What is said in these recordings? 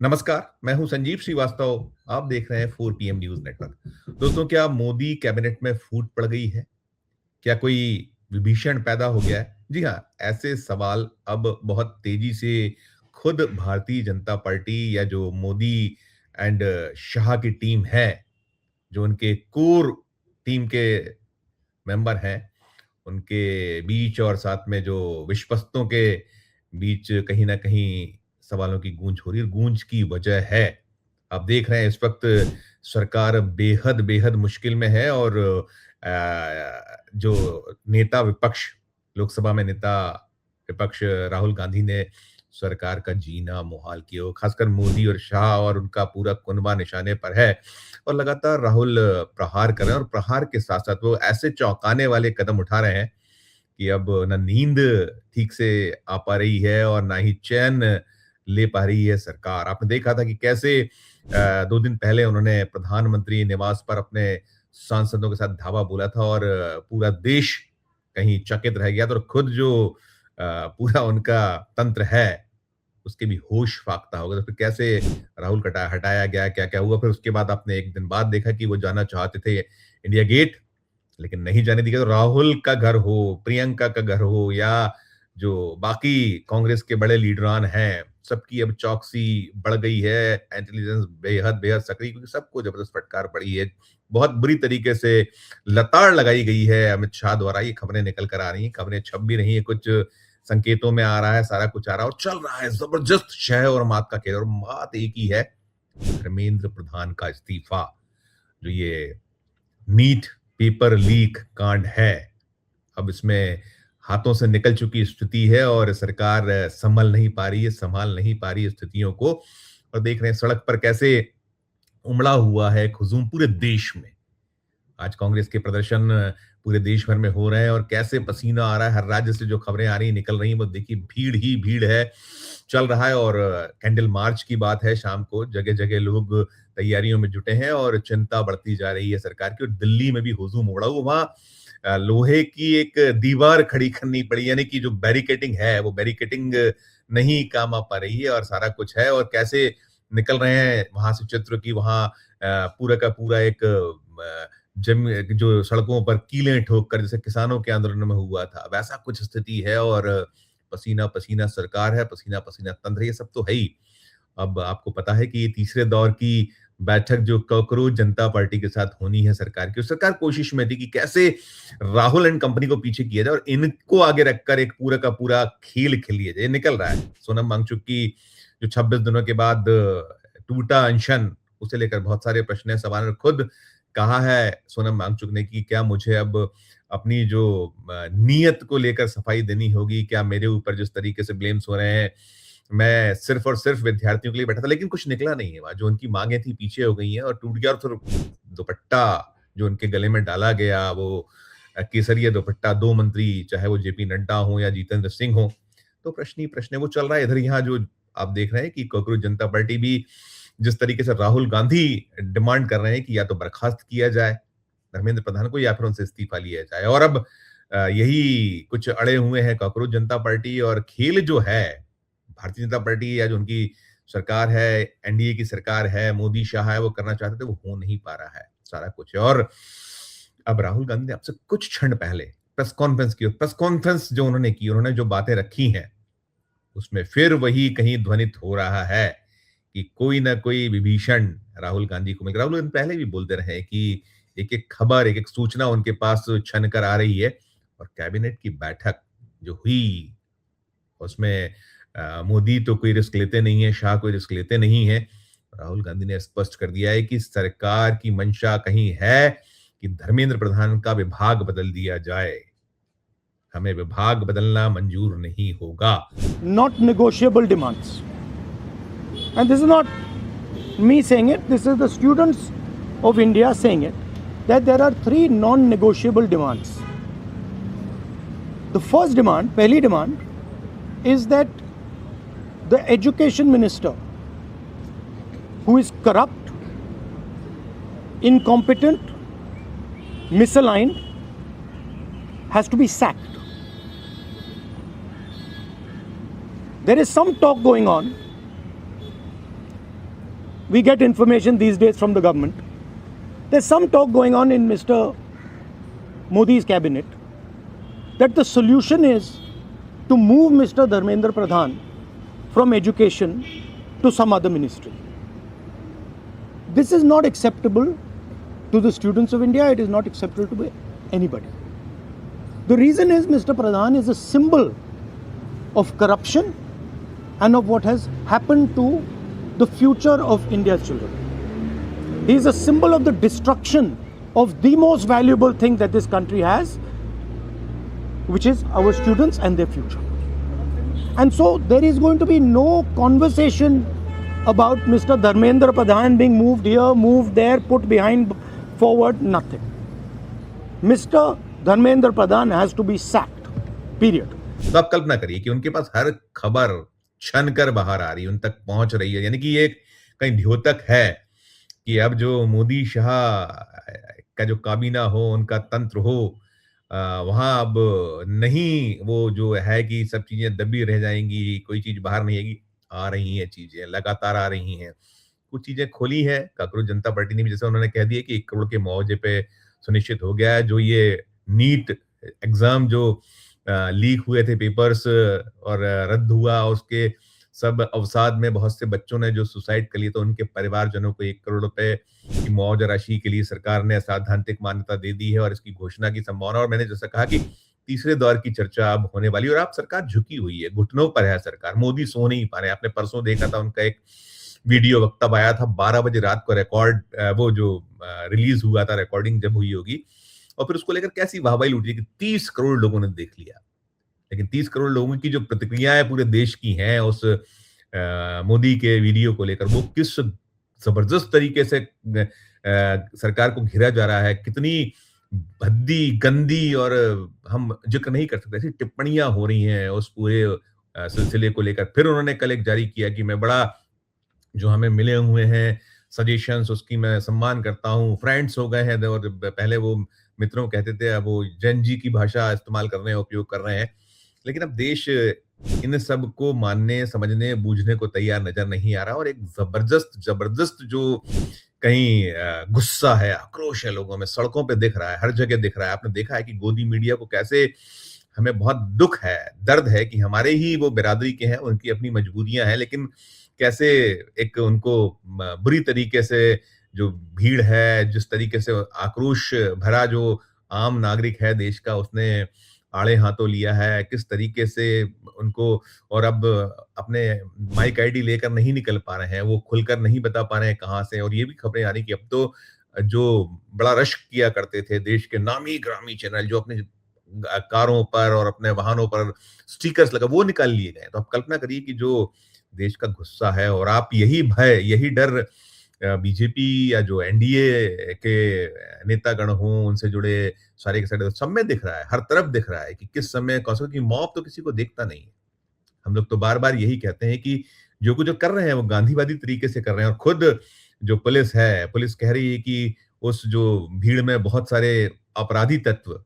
नमस्कार, मैं हूं संजीव श्रीवास्तव। आप देख रहे हैं 4 PM न्यूज नेटवर्क। दोस्तों, क्या मोदी कैबिनेट में फूट पड़ गई है? क्या कोई विभीषण पैदा हो गया है? जी हाँ, ऐसे सवाल अब बहुत तेजी से खुद भारतीय जनता पार्टी या जो मोदी एंड शाह की टीम है, जो उनके कोर टीम के मेंबर हैं, उनके बीच और साथ में जो विश्वस्तों के बीच कहीं ना कहीं सवालों की गूंज हो रही है। गूंज की वजह है, आप देख रहे हैं इस वक्त सरकार बेहद बेहद मुश्किल में है और जो नेता विपक्ष, लोकसभा में नेता विपक्ष राहुल गांधी ने सरकार का जीना मुहाल किया हो। खासकर मोदी और शाह और उनका पूरा कुनबा निशाने पर है और लगातार राहुल प्रहार कर रहे हैं और प्रहार के साथ साथ वो ऐसे चौंकाने वाले कदम उठा रहे हैं कि अब ना नींद ठीक से आ पा रही है और ना ही चैन ले पा रही है सरकार। आपने देखा था कि कैसे 2 दिन पहले उन्होंने प्रधानमंत्री निवास पर अपने सांसदों के साथ धावा बोला था और पूरा देश कहीं चकित रह गया था और खुद जो पूरा उनका तंत्र है उसके भी होश फाख्ता हो गया। तो फिर कैसे राहुल कटा हटाया गया, क्या-क्या हुआ। फिर उसके बाद आपने 1 दिन बाद देखा कि वो जाना चाहते थे इंडिया गेट, लेकिन नहीं जाने दिया। तो राहुल का घर हो, प्रियंका का घर हो या जो बाकी कांग्रेस के बड़े लीडरान हैं, सबकी अब चौकसी बढ़ गई है, इंटेलिजेंस बेहद बेहद सक्रिय, क्योंकि सबको जबरदस्त फटकार पड़ी है। बहुत बुरी तरीके से लताड़ लगाई गई है अमित शाह द्वारा। ये खबरें निकल कर आ रही हैं, खबरें छप भी रही हैं, कुछ संकेतों में आ रहा है, सारा कुछ आ रहा है और चल रहा है जबरदस्त शह और मात का खेल। और बात एक ही है, धर्मेंद्र प्रधान का इस्तीफा। जो ये नीट पेपर लीक कांड है, अब इसमें हाथों से निकल चुकी स्थिति है और सरकार संभल नहीं पा रही है, संभाल नहीं पा रही है स्थितियों को। और देख रहे हैं सड़क पर कैसे उमड़ा हुआ है हुजूम पूरे देश में। आज कांग्रेस के प्रदर्शन पूरे देश भर में हो रहे हैं और कैसे पसीना आ रहा है। हर राज्य से जो खबरें आ रही निकल रही हैं, वो देखिए भीड़ ही भीड़ है, चल रहा है। और कैंडल मार्च की बात है, शाम को जगह जगह लोग तैयारियों में जुटे हैं और चिंता बढ़ती जा रही है सरकार की। और दिल्ली में भी हुजूम उमड़ा हुआ, वहां लोहे की एक दीवार खड़ी करनी पड़ी, यानी कि जो बैरिकेटिंग है वो बैरिकेटिंग नहीं काम आ पा रही है और सारा कुछ है। और कैसे निकल रहे हैं वहां से चित्र की, वहां पूरा का पूरा एक जम जो सड़कों पर कीलें ठोक कर जैसे किसानों के आंदोलन में हुआ था, वैसा कुछ स्थिति है। और पसीना पसीना सरकार है, पसीना पसीना तंत्र है, ये सब तो है ही। अब आपको पता है कि ये तीसरे दौर की बैठक जो कॉकरोच जनता पार्टी के साथ होनी है सरकार की, सरकार कोशिश में थी कि कैसे राहुल एंड कंपनी को पीछे किया जाए और इनको आगे रखकर एक पूरा का पूरा खेल खेलिया जाए। निकल रहा है। सोनम वांगचुक की जो 26 दिनों के बाद टूटा अनशन, उसे लेकर बहुत सारे प्रश्न सवाल। खुद कहा है सोनम वांगचुक ने कि क्या मुझे अब अपनी जो नीयत को लेकर सफाई देनी होगी, क्या मेरे ऊपर जिस तरीके से ब्लेम्स हो रहे हैं, मैं सिर्फ और सिर्फ विद्यार्थियों के लिए बैठा था। लेकिन कुछ निकला नहीं है वहां, जो उनकी मांगे थी पीछे हो गई हैं और टूट गया। और फिर दुपट्टा जो उनके गले में डाला गया, वो केसरिया दुपट्टा, 2 मंत्री, चाहे वो जेपी नड्डा हो या जितेंद्र सिंह हो, तो प्रश्न ही प्रश्न है। वो चल रहा है। इधर यहाँ जो आप देख रहे हैं कि कॉकरोच जनता पार्टी भी जिस तरीके से राहुल गांधी डिमांड कर रहे हैं कि या तो बर्खास्त किया जाए धर्मेंद्र प्रधान को या फिर उनसे इस्तीफा लिया जाए। और अब यही कुछ अड़े हुए हैं कॉकरोच जनता पार्टी। और खेल जो है भारतीय जनता पार्टी या जो उनकी सरकार है, एनडीए की सरकार है, मोदी शाह है, वो करना चाहते थे, वो हो नहीं पा रहा है सारा कुछ। और अब राहुल गांधी ने आपसे कुछ क्षण पहले प्रेस कॉन्फ्रेंस की, प्रेस कॉन्फ्रेंस जो उन्होंने की, उन्होंने जो बातें रखी हैं, उसमें फिर वही कहीं ध्वनित हो रहा है कि कोई ना कोई विभीषण राहुल गांधी को मिल। राहुल गांधी पहले भी बोलते रहे कि एक एक खबर, एक एक सूचना उनके पास छन कर आ रही है। और कैबिनेट की बैठक जो हुई, उसमें मोदी तो कोई रिस्क लेते नहीं है, शाह कोई रिस्क लेते नहीं है। राहुल गांधी ने स्पष्ट कर दिया है कि सरकार की मंशा कहीं है कि धर्मेंद्र प्रधान का विभाग बदल दिया जाए। हमें विभाग बदलना मंजूर नहीं होगा। Not negotiable demands. And this is not me saying it, this is the students of India saying it, that there are 3 non-negotiable demands. The first demand, pehli demand, is that the education minister, who is corrupt, incompetent, misaligned, has to be sacked. There is some talk going on we get information these days from the government. There's some talk going on in Mr. Modi's cabinet that the solution is to move Mr. Dharmendra Pradhan from education to some other ministry. This is not acceptable to the students of India. It is not acceptable to anybody. The reason is Mr. Pradhan is a symbol of corruption and of what has happened to the future of India's children. He is a symbol of the destruction of the most valuable thing that this country has, which is our students and their future. And so there is going to be no conversation about Mr. Dharmendra Pradhan being moved here, moved there, put behind, forward, nothing. Mr. Dharmendra Pradhan has to be sacked, period. तो आप कल्पना करिए कि उनके पास हर खबर छन कर बाहर आ रही है, उन तक पहुंच रही है, यानी कि ये कहीं द्योतक है कि अब जो मोदी शाह का जो काबीना हो, उनका तंत्र हो, वहां अब नहीं वो जो है कि सब चीजें दबी रह जाएंगी, कोई चीज बाहर नहीं आएगी। आ रही हैं चीजें, लगातार आ रही हैं। कुछ चीजें खोली है कांग्रेस जनता पार्टी ने भी, जैसे उन्होंने कह दिया कि 1 करोड़ के मुआवजे पे सुनिश्चित हो गया है। जो ये नीट एग्जाम जो लीक हुए थे पेपर्स और रद्द हुआ, उसके सब अवसाद में बहुत से बच्चों ने जो सुसाइड कर लिया, तो उनके परिवारजनों को 1 करोड़ रुपए की मुआवजा राशि के लिए सरकार ने सैद्धांतिक मान्यता दे दी है और इसकी घोषणा की संभावना। और मैंने जैसा कहा कि तीसरे दौर की चर्चा अब होने वाली है और अब सरकार झुकी हुई है, घुटनों पर है सरकार। मोदी सो नहीं पा रहे। आपने परसों देखा था उनका एक वीडियो वक्तव्य आया था 12 बजे रात को, रिकॉर्ड वो जो रिलीज हुआ था, रिकॉर्डिंग जब हुई होगी, और फिर उसको लेकर कैसी वाहवाही लूटी कि 30 करोड़ लोगों ने देख लिया। लेकिन 30 करोड़ लोगों की जो प्रतिक्रियाएं पूरे देश की हैं उस मोदी के वीडियो को लेकर, वो किस जबरदस्त तरीके से सरकार को घेरा जा रहा है, कितनी भद्दी, गंदी, और हम जिक्र नहीं कर सकते ऐसी टिप्पणियां हो रही हैं उस पूरे सिलसिले को लेकर। फिर उन्होंने कल एक जारी किया कि मैं बड़ा जो हमें मिले हुए हैं सजेशंस, उसकी मैं सम्मान करता हूं, फ्रेंड्स हो गए हैं, और पहले वो मित्रों कहते थे, अब वो जैन जी की भाषा इस्तेमाल कर रहे हैं, उपयोग कर रहे हैं। लेकिन अब देश इन सब को मानने, समझने, बूझने को तैयार नजर नहीं आ रहा, और एक जबरदस्त जो कहीं गुस्सा है, आक्रोश है लोगों में, सड़कों पे दिख रहा है, हर जगह दिख रहा है। आपने देखा है कि गोदी मीडिया को कैसे, हमें बहुत दुख है, दर्द है कि हमारे ही वो बिरादरी के हैं, उनकी अपनी मजबूरियां हैं, लेकिन कैसे एक उनको बुरी तरीके से जो भीड़ है, जिस तरीके से आक्रोश भरा जो आम नागरिक है देश का, उसने आड़े हाथों लिया है, किस तरीके से उनको, और अब अपने माइक आईडी लेकर नहीं निकल पा रहे हैं, वो खुलकर नहीं बता पा रहे हैं कहाँ से। और ये भी खबरें आ रही कि अब तो जो बड़ा रश किया करते थे देश के नामी ग्रामी चैनल, जो अपने कारों पर और अपने वाहनों पर स्टिकर्स लगा, वो निकाल लिए गए। तो आप कल्पना करिए कि जो देश का गुस्सा है, और आप यही भय, यही डर बीजेपी या जो एनडीए के नेतागण हों, उनसे जुड़े सारे के सारे सब में दिख रहा है, हर तरफ दिख रहा है कि किस समय कौन सा, कि मॉब तो किसी को देखता नहीं है। हम लोग तो बार बार यही कहते हैं कि जो कुछ जो कर रहे हैं वो गांधीवादी तरीके से कर रहे हैं, और खुद जो पुलिस है, पुलिस कह रही है कि उस जो भीड़ में बहुत सारे अपराधी तत्व,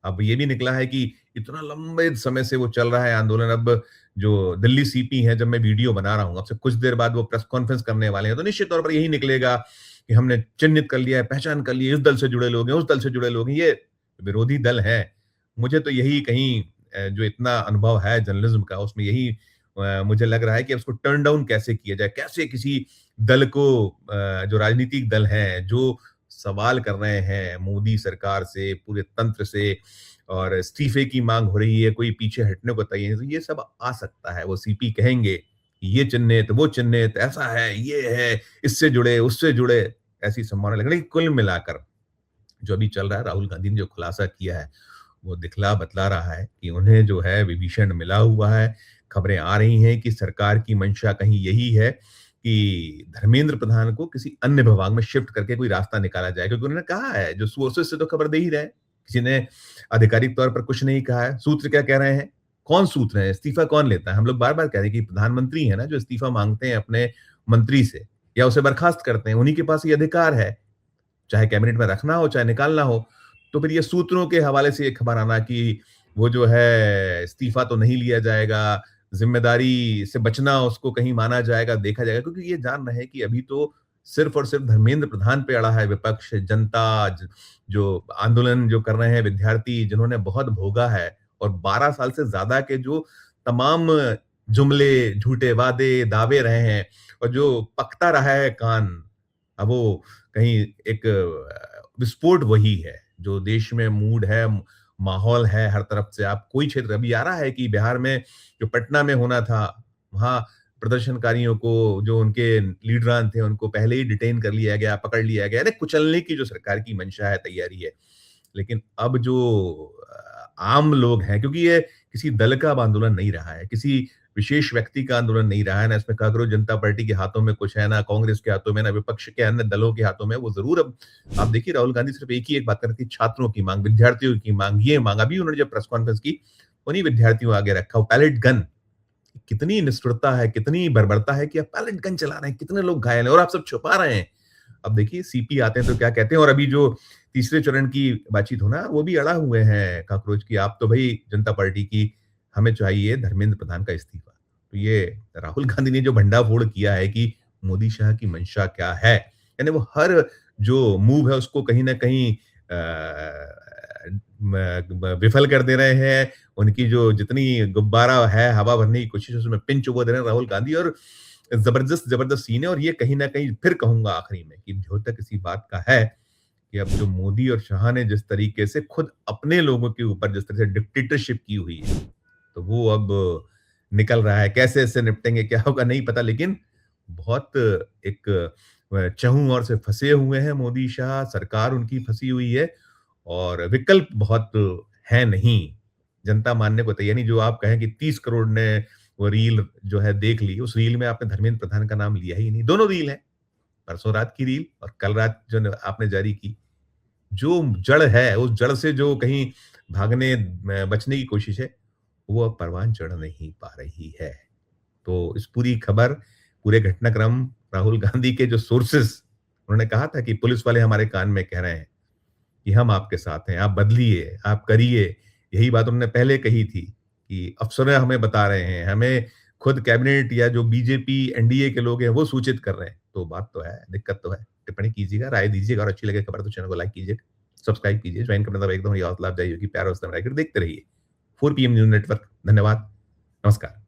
अब ये भी निकला है कि इतना लंबे समय से वो चल रहा है आंदोलन। अब जो दिल्ली सीपी हैं, जब मैं वीडियो बना रहा हूं, अब से कुछ देर बाद वो प्रेस कॉन्फ्रेंस करने वाले हैं, तो निश्चित तौर पर यही निकलेगा कि हमने चिन्हित कर लिया है, पहचान कर ली है, इस दल से जुड़े लोग हैं, उस दल से जुड़े लोग हैं, ये विरोधी दल है। मुझे तो यही कहीं जो इतना अनुभव है जर्नलिज्म का, उसमें यही मुझे लग रहा है कि उसको टर्न डाउन कैसे किया जाए, कैसे किसी दल को, जो राजनीतिक दल हैं, जो सवाल कर रहे हैं मोदी सरकार से, पूरे तंत्र से, और इस्तीफे की मांग हो रही है, कोई पीछे हटने को तैयार नहीं, तो ये सब आ सकता है। वो सीपी कहेंगे ये चिन्हित, वो चिन्हित, ऐसा है, ये है, इससे जुड़े, उससे जुड़े, ऐसी संभावना लग रही। कुल मिलाकर जो अभी चल रहा है, राहुल गांधी ने जो खुलासा किया है, वो दिखला बतला रहा है कि उन्हें जो है विभीषण मिला हुआ है। खबरें आ रही हैं कि सरकार की मंशा कहीं यही है कि धर्मेंद्र प्रधान को किसी अन्य विभाग में शिफ्ट करके कोई रास्ता निकाला जाए, क्योंकि उन्होंने कहा है, जो सोर्सेस से तो खबर दे ही रहे, किसी ने आधिकारिक तौर पर कुछ नहीं कहा है। सूत्र क्या कह रहे हैं, कौन सूत्र है, इस्तीफा कौन लेता है? हम लोग बार बार कह रहे हैं कि प्रधानमंत्री है ना, जो इस्तीफा मांगते हैं अपने मंत्री से या उसे बर्खास्त करते हैं, उन्हीं के पास ये अधिकार है, चाहे कैबिनेट में रखना हो चाहे निकालना हो। तो फिर ये सूत्रों के हवाले से एक खबर आना कि वो जो है इस्तीफा तो नहीं लिया जाएगा, जिम्मेदारी से बचना उसको कहीं माना जाएगा, देखा जाएगा, क्योंकि ये जान रहे हैं कि अभी तो सिर्फ और सिर्फ धर्मेंद्र प्रधान पे अड़ा है विपक्ष, जनता, जो आंदोलन जो कर रहे हैं विद्यार्थी, जिन्होंने बहुत भोगा है और 12 साल से ज्यादा के जो तमाम जुमले, झूठे वादे, दावे रहे हैं और जो पकता रहा है कान, अब वो कहीं एक विस्फोट वही है जो देश में मूड है, माहौल है हर तरफ से। आप कोई क्षेत्र अभी आ रहा है कि बिहार में जो पटना में होना था, वहां प्रदर्शनकारियों को, जो उनके लीडरान थे, उनको पहले ही डिटेन कर लिया गया, पकड़ लिया गया। अरे कुचलने की जो सरकार की मंशा है, तैयारी है। लेकिन अब जो आम लोग हैं, क्योंकि ये किसी दल का अब आंदोलन नहीं रहा है, किसी विशेष व्यक्ति का आंदोलन नहीं रहा है, ना इसमें कांग्रेस जनता पार्टी के हाथों में कुछ है, ना कांग्रेस के हाथों में, ना विपक्ष के अन्य दलों के हाथों में। वो जरूर अब आप देखिए राहुल गांधी सिर्फ एक ही एक बात करती, छात्रों की मांग, विद्यार्थियों की मांग, ये मांग। अभी उन्होंने जब प्रेस कॉन्फ्रेंस की, उन्हीं विद्यार्थियों आगे रखा पैलेट गन। कितनी निष्ठुरता है, कितनी बर्बरता है कि आप पैलेट गन चला रहे हैं, कितने लोग घायल हैं और आप सब छुपा रहे हैं। अब देखिए सीपी आते हैं तो क्या कहते हैं। और अभी जो तीसरे चरण की बातचीत होना, वो भी अड़ा हुए हैं काकरोच की, आप तो भाई जनता पार्टी की, हमें चाहिए धर्मेंद्र प्रधान का इस्तीफा। तो ये राहुल गांधी ने जो भंडाफोड़ किया है कि मोदी शाह की मंशा क्या है, यानी वो हर जो मूव है उसको कहीं ना कहीं विफल कर दे रहे हैं। उनकी जो जितनी गुब्बारा है हवा भरने की कोशिश, उसमें पिन चुबो दे रहे हैं राहुल गांधी। और जबरदस्त जबरदस्त सीन है। और ये कहीं ना कहीं फिर कहूंगा आखिरी में कि जो तक इसी बात का है कि अब जो मोदी और शाह ने जिस तरीके से खुद अपने लोगों के ऊपर जिस तरह से डिक्टेटरशिप की हुई है, तो वो अब निकल रहा है। कैसे इससे निपटेंगे, क्या होगा नहीं पता, लेकिन बहुत एक चहुं ओर से फंसे हुए हैं मोदी शाह, सरकार उनकी फंसी हुई है और विकल्प बहुत है नहीं। जनता मानने को तैयार नहीं। जो आप कहें कि 30 करोड़ ने वो रील जो है देख ली, उस रील में आपने धर्मेंद्र प्रधान का नाम लिया ही नहीं। दोनों रील है, परसों रात की रील और कल रात जो आपने जारी की। जो जड़ है, उस जड़ से जो कहीं भागने बचने की कोशिश है, वो अब परवान चढ़ नहीं पा रही है। तो इस पूरी खबर, पूरे घटनाक्रम, राहुल गांधी के जो सोर्सेस, उन्होंने कहा था कि पुलिस वाले हमारे कान में कह रहे हैं कि हम आपके साथ हैं, आप बदलिए, आप करिए। यही बात उन्होंने पहले कही थी कि अफसर हमें बता रहे हैं, हमें खुद कैबिनेट या जो बीजेपी एनडीए के लोग हैं वो सूचित कर रहे हैं। तो बात तो है, दिक्कत तो है। टिप्पणी कीजिएगा, राय दीजिएगा और अच्छी लगे खबर तो चैनल को लाइक कीजिए, सब्सक्राइब कीजिए, ज्वाइन करने का एकदम हौसला अफजाई होगी। प्यार और देखते रहिए 4 PM न्यूज नेटवर्क। धन्यवाद, नमस्कार।